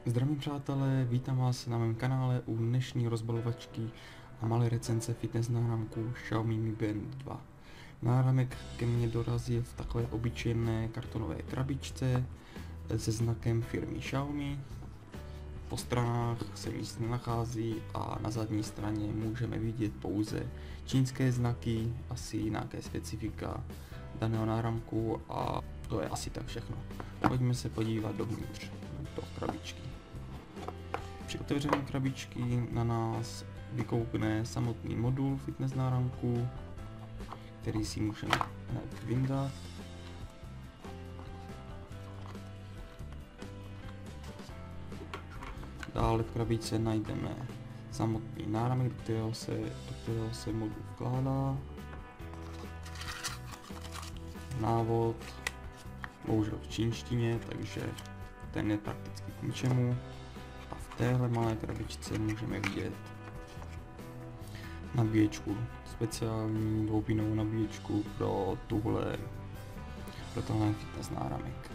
Zdravím přátelé, vítám vás na mém kanále u dnešní rozbalovačky a malé recenze fitness náramku Xiaomi Mi Band 2. Náramek ke mně dorazil v takové obyčejné kartonové krabičce se znakem firmy Xiaomi. Po stranách se nic nenachází a na zadní straně můžeme vidět pouze čínské znaky, asi nějaké specifika daného náramku a to je asi tak všechno. Pojďme se podívat dovnitř do krabičky. Při otevření krabičky na nás vykoukne samotný modul fitness náramku, který si můžeme hned vyndat. Dále v krabičce najdeme samotný náramek, do kterého se modul vkládá. Návod, bohužel v čínštině, takže ten je prakticky k ničemu. A v téhle malé krabičce můžeme vidět nabíječku, speciální dvoupínovou nabíječku pro tenhle fitness náramek.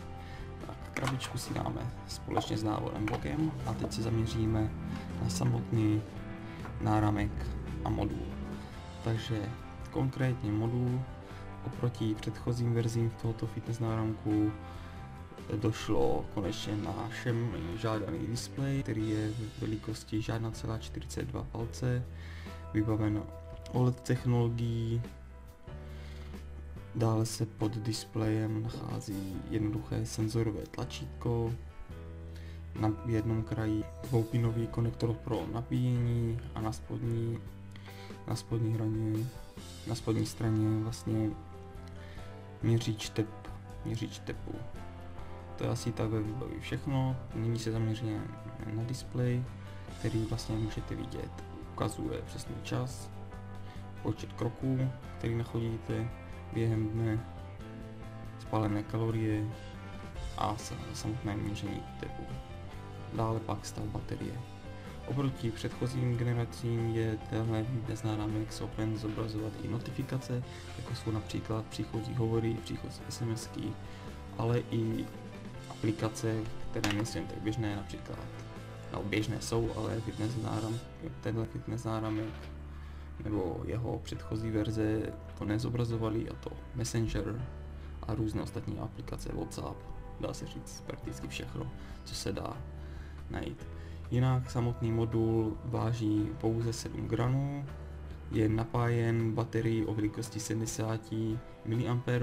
Tak krabičku si dáme společně s návodem bokem a teď se zaměříme na samotný náramek a modul. Takže konkrétně modul oproti předchozím verzím tohoto fitness náramku došlo konečně na všem žádaný displej, který je v velikosti žádná celá 42 palce, vybaven OLED technologií. Dále se pod displejem nachází jednoduché senzorové tlačítko, na jednom kraji dvoupínový konektor pro nabíjení a na spodní straně vlastně měřič tepu. To je asi tak ve výbavě všechno. Nyní se zaměříme na displej, který vlastně můžete vidět. Ukazuje přesný čas, počet kroků, který nachodíte během dne, spálené kalorie a samotné měření tepu. Dále pak stav baterie. Oproti předchozím generacím je tenhle fitness náramek schopen zobrazovat i notifikace, jako jsou například příchozí hovory, příchozí SMSky, ale i aplikace, které nejsou tak běžné, například, no běžné jsou, ale tenhle fitness náramek nebo jeho předchozí verze to nezobrazovaly, a to Messenger a různé ostatní aplikace, WhatsApp, dá se říct prakticky všechno, co se dá najít. Jinak samotný modul váží pouze 7 gramů, je napájen baterií o velikosti 70 mAh,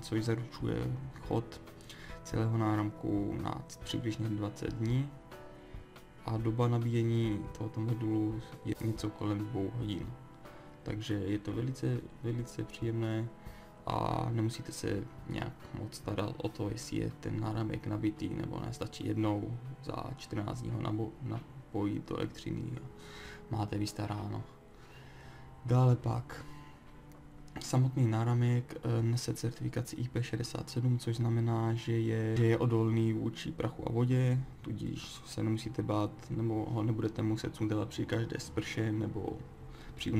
což zaručuje chod celého náramku na přibližně 20 dní a doba nabíjení tohoto modulu je něco kolem 2 hodin. Takže je to velice příjemné a nemusíte se nějak moc starat o to, jestli je ten náramek nabitý nebo ne, stačí jednou za 14 dní ho napojit do elektřiny a máte vystaráno. Dále pak samotný náramek nese certifikaci IP67, což znamená, že je odolný vůči prachu a vodě, tudíž se nemusíte bát nebo ho nebudete muset sundat při každé sprše nebo při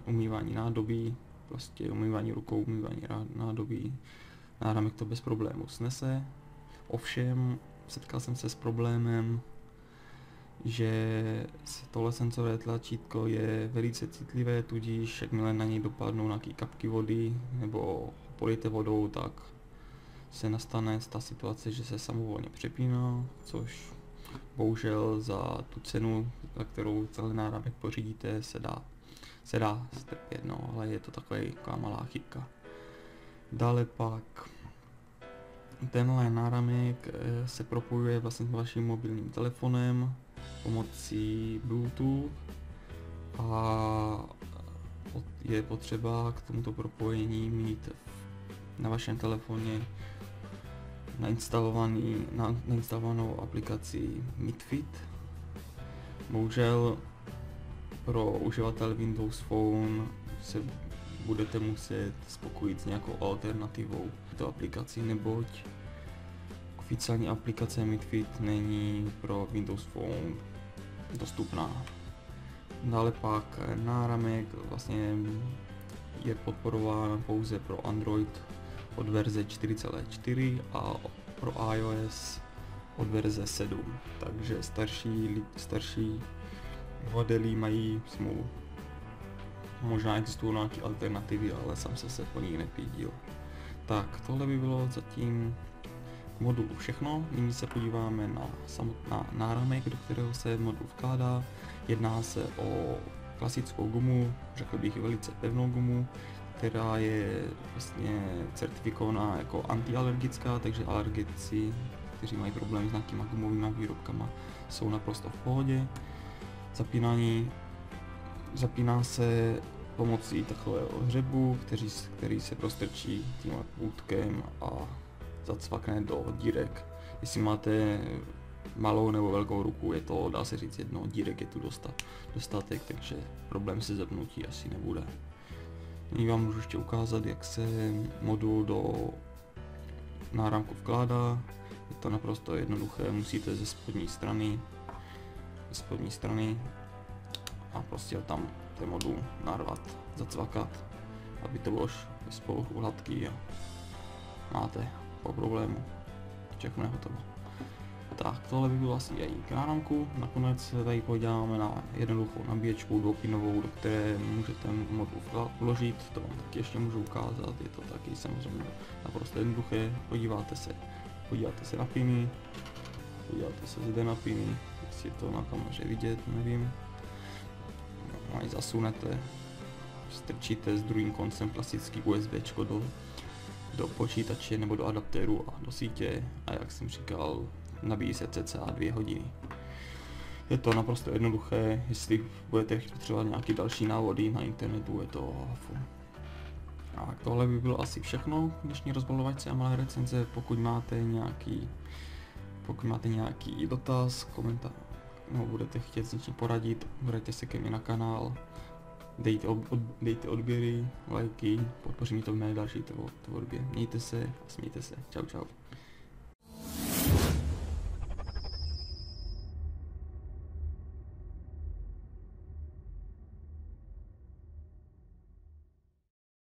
umývání nádobí, prostě umývání rukou, umývání nádobí. Náramek to bez problému snese. Ovšem setkal jsem se s problémem, že tohle senzorové tlačítko je velice citlivé, tudíž jakmile na něj dopadnou nějaké kapky vody nebo polijete vodou, tak se nastane ta situace, že se samovolně přepíná, což bohužel za tu cenu, za kterou celý náramek pořídíte, se dá strpět, no, ale je to taková malá chybka. Dále pak tenhle náramek se propojuje vlastně s vaším mobilním telefonem pomocí Bluetooth a je potřeba k tomuto propojení mít na vašem telefoně nainstalovanou aplikaci MidFit. Bohužel pro uživatele Windows Phone se budete muset spokojit s nějakou alternativou této aplikaci, neboť oficiální aplikace MidFit není pro Windows Phone dostupná. Dále pak náramek vlastně je podporován pouze pro Android od verze 4.4 a pro iOS od verze 7, takže starší modely mají smůlu. Možná existují nějaké alternativy, ale sám jsem se po nich nepídil. Tak, tohle by bylo zatím modulu všechno. Nyní se podíváme na náramek, do kterého se modul vkládá. Jedná se o klasickou gumu, řekl bych velice pevnou gumu, která je vlastně certifikovaná jako antialergická, takže alergici, kteří mají problém s nějakýma gumovými výrobkama, jsou naprosto v pohodě. Zapíná se pomocí takového hřebu, který se prostrčí tímhle půtkem a zacvakne do dírek. Jestli máte malou nebo velkou ruku, je to, dá se říct, jedno, dírek je tu dostatek, takže problém se zapnutí asi nebude. Nyní vám můžu ještě ukázat, jak se modul do náramku vkládá. Je to naprosto jednoduché, musíte ze spodní strany a prostě tam ten modul narvat, zacvakat, aby to bylo spolu hladký a máte po problému. Všechno je hotovo. Tak, tohle by bylo asi i k náramku. Nakonec se tady podíváme na jednoduchou nabíječku dvoupinovou, do které můžete modul vložit. To vám taky ještě můžu ukázat, je to taky samozřejmě naprosto jednoduché. Podíváte se na piny, podíváte se zde na piny, jestli je to na kameře vidět, nevím. No, zasunete, strčíte s druhým koncem klasický USBčko do počítače nebo do adaptéru a do sítě a jak jsem říkal, nabíjí se cca 2 hodiny. Je to naprosto jednoduché, jestli budete potřebovat nějaké další návody na internetu, je to hafu. A tohle by bylo asi všechno v dnešní rozbalovačce a malé recenze. Pokud máte nějaký dotaz, komentář, no, budete chtít s něčím poradit, vrajte se ke mně na kanál, dejte odběry, lajky, podpoří mi to v mé další tvorbě. Mějte se a smějte se. Čau čau.